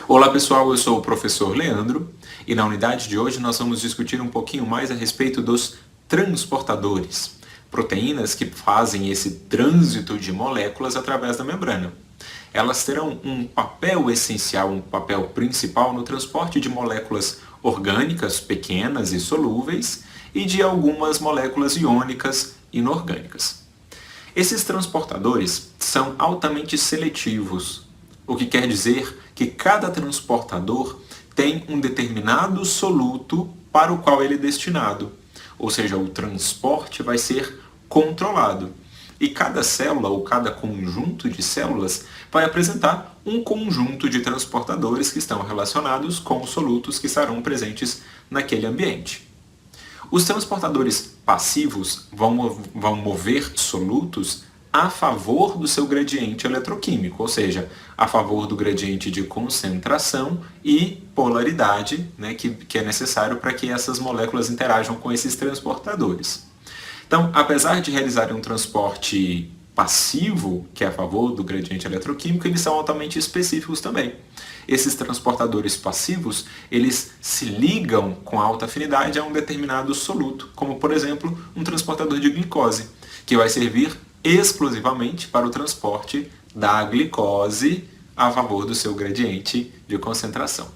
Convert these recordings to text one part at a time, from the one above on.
Olá pessoal, eu sou o professor Leandro e na unidade de hoje nós vamos discutir um pouquinho mais a respeito dos transportadores, proteínas que fazem esse trânsito de moléculas através da membrana. Elas terão um papel essencial, um papel principal no transporte de moléculas orgânicas pequenas e solúveis e de algumas moléculas iônicas inorgânicas. Esses transportadores são altamente seletivos, o que quer dizer que cada transportador tem um determinado soluto para o qual ele é destinado, ou seja, o transporte vai ser controlado. E cada célula ou cada conjunto de células vai apresentar um conjunto de transportadores que estão relacionados com os solutos que estarão presentes naquele ambiente. Os transportadores passivos vão mover solutos a favor do seu gradiente eletroquímico, ou seja, a favor do gradiente de concentração e polaridade, né, que é necessário para que essas moléculas interajam com esses transportadores. Então, apesar de realizarem um transporte passivo, que é a favor do gradiente eletroquímico, eles são altamente específicos também. Esses transportadores passivos, eles se ligam com alta afinidade a um determinado soluto, como por exemplo, um transportador de glicose, que vai servir exclusivamente para o transporte da glicose a favor do seu gradiente de concentração.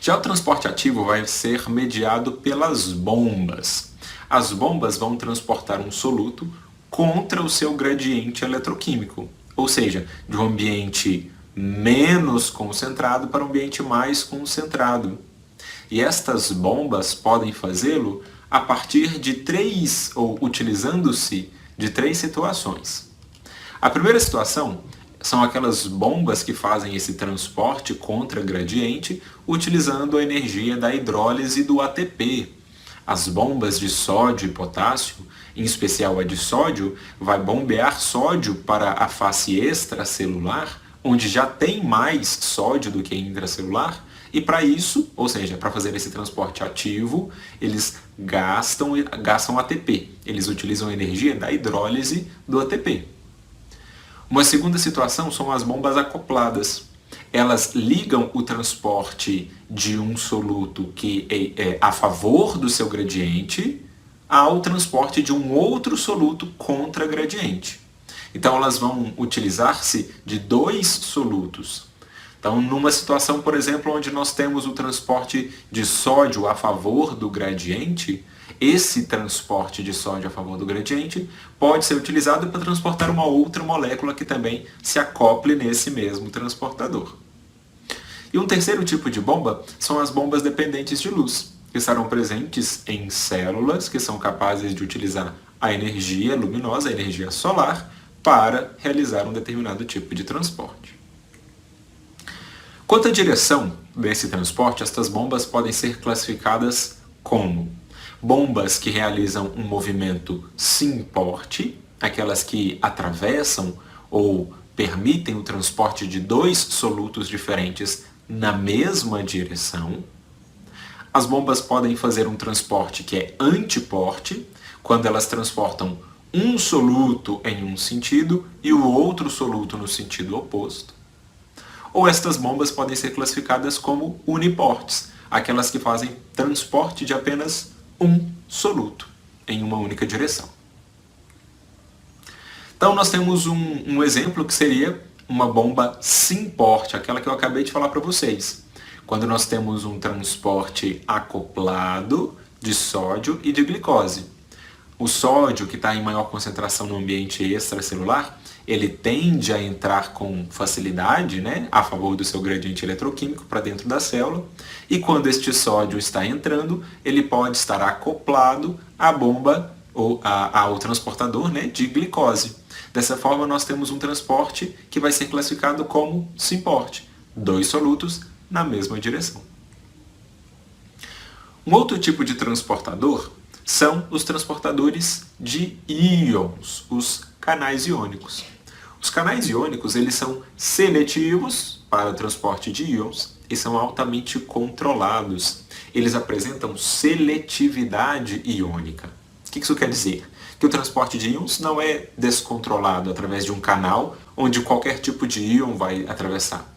Já o transporte ativo vai ser mediado pelas bombas. As bombas vão transportar um soluto contra o seu gradiente eletroquímico, ou seja, de um ambiente menos concentrado para um ambiente mais concentrado. E estas bombas podem fazê-lo a partir de utilizando-se de três situações. A primeira situação são aquelas bombas que fazem esse transporte contra gradiente utilizando a energia da hidrólise do ATP. As bombas de sódio e potássio, em especial a de sódio, vai bombear sódio para a face extracelular, onde já tem mais sódio do que intracelular, e para isso, ou seja, para fazer esse transporte ativo, eles gastam ATP. Eles utilizam a energia da hidrólise do ATP. Uma segunda situação são as bombas acopladas. Elas ligam o transporte de um soluto que é a favor do seu gradiente ao transporte de um outro soluto contra gradiente. Então elas vão utilizar-se de dois solutos. Então, numa situação, por exemplo, onde nós temos o transporte de sódio a favor do gradiente, esse transporte de sódio a favor do gradiente pode ser utilizado para transportar uma outra molécula que também se acople nesse mesmo transportador. E um terceiro tipo de bomba são as bombas dependentes de luz, que estarão presentes em células que são capazes de utilizar a energia luminosa, a energia solar, para realizar um determinado tipo de transporte. Quanto à direção desse transporte, estas bombas podem ser classificadas como bombas que realizam um movimento sim-porte, aquelas que atravessam ou permitem o transporte de dois solutos diferentes na mesma direção. As bombas podem fazer um transporte que é antiporte, quando elas transportam um soluto em um sentido e o outro soluto no sentido oposto. Ou estas bombas podem ser classificadas como uniportes, aquelas que fazem transporte de apenas um soluto em uma única direção. Então nós temos um exemplo que seria uma bomba sim-porte, aquela que eu acabei de falar para vocês. Quando nós temos um transporte acoplado de sódio e de glicose. O sódio, que está em maior concentração no ambiente extracelular, ele tende a entrar com facilidade, né, a favor do seu gradiente eletroquímico para dentro da célula, e quando este sódio está entrando, ele pode estar acoplado à bomba ou ao transportador, né, de glicose. Dessa forma, nós temos um transporte que vai ser classificado como sim-porte, dois solutos na mesma direção. Um outro tipo de transportador são os transportadores de íons, os canais iônicos. Os canais iônicos, eles são seletivos para o transporte de íons e são altamente controlados. Eles apresentam seletividade iônica. O que isso quer dizer? Que o transporte de íons não é descontrolado através de um canal onde qualquer tipo de íon vai atravessar.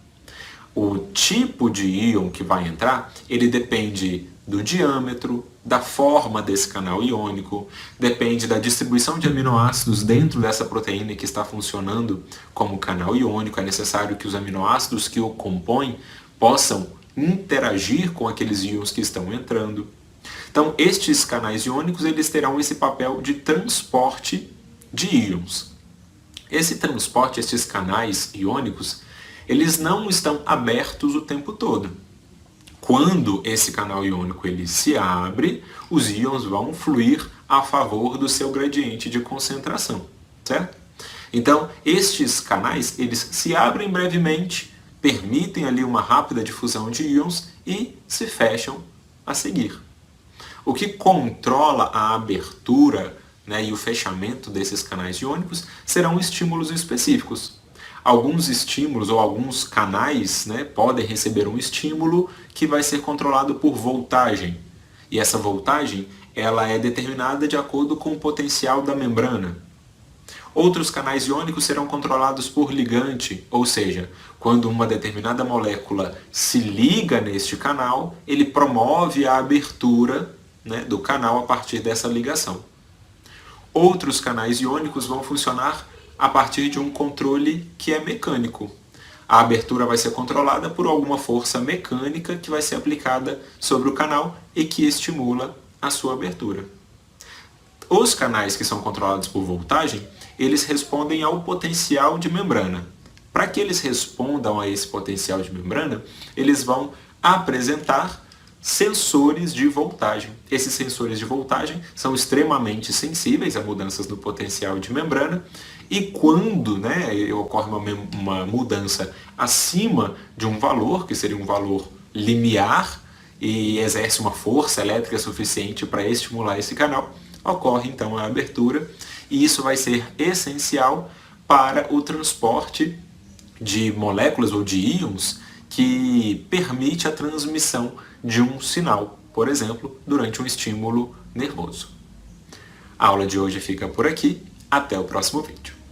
O tipo de íon que vai entrar, ele depende do diâmetro, da forma desse canal iônico, depende da distribuição de aminoácidos dentro dessa proteína que está funcionando como canal iônico. É necessário que os aminoácidos que o compõem possam interagir com aqueles íons que estão entrando. Então, estes canais iônicos, eles terão esse papel de transporte de íons. Esse transporte, esses canais iônicos, eles não estão abertos o tempo todo. Quando esse canal iônico ele se abre, os íons vão fluir a favor do seu gradiente de concentração, certo? Então, estes canais, eles se abrem brevemente, permitem ali uma rápida difusão de íons e se fecham a seguir. O que controla a abertura, né, e o fechamento desses canais iônicos serão estímulos específicos. Alguns estímulos ou alguns canais, né, podem receber um estímulo que vai ser controlado por voltagem. E essa voltagem ela é determinada de acordo com o potencial da membrana. Outros canais iônicos serão controlados por ligante, ou seja, quando uma determinada molécula se liga neste canal, ele promove a abertura, né, do canal a partir dessa ligação. Outros canais iônicos vão funcionar a partir de um controle que é mecânico. A abertura vai ser controlada por alguma força mecânica que vai ser aplicada sobre o canal e que estimula a sua abertura. Os canais que são controlados por voltagem, eles respondem ao potencial de membrana. Para que eles respondam a esse potencial de membrana, eles vão apresentar sensores de voltagem. Esses sensores de voltagem são extremamente sensíveis a mudanças no potencial de membrana e quando, né, ocorre uma mudança acima de um valor, que seria um valor limiar, e exerce uma força elétrica suficiente para estimular esse canal, ocorre então a abertura e isso vai ser essencial para o transporte de moléculas ou de íons que permite a transmissão de um sinal, por exemplo, durante um estímulo nervoso. A aula de hoje fica por aqui. Até o próximo vídeo.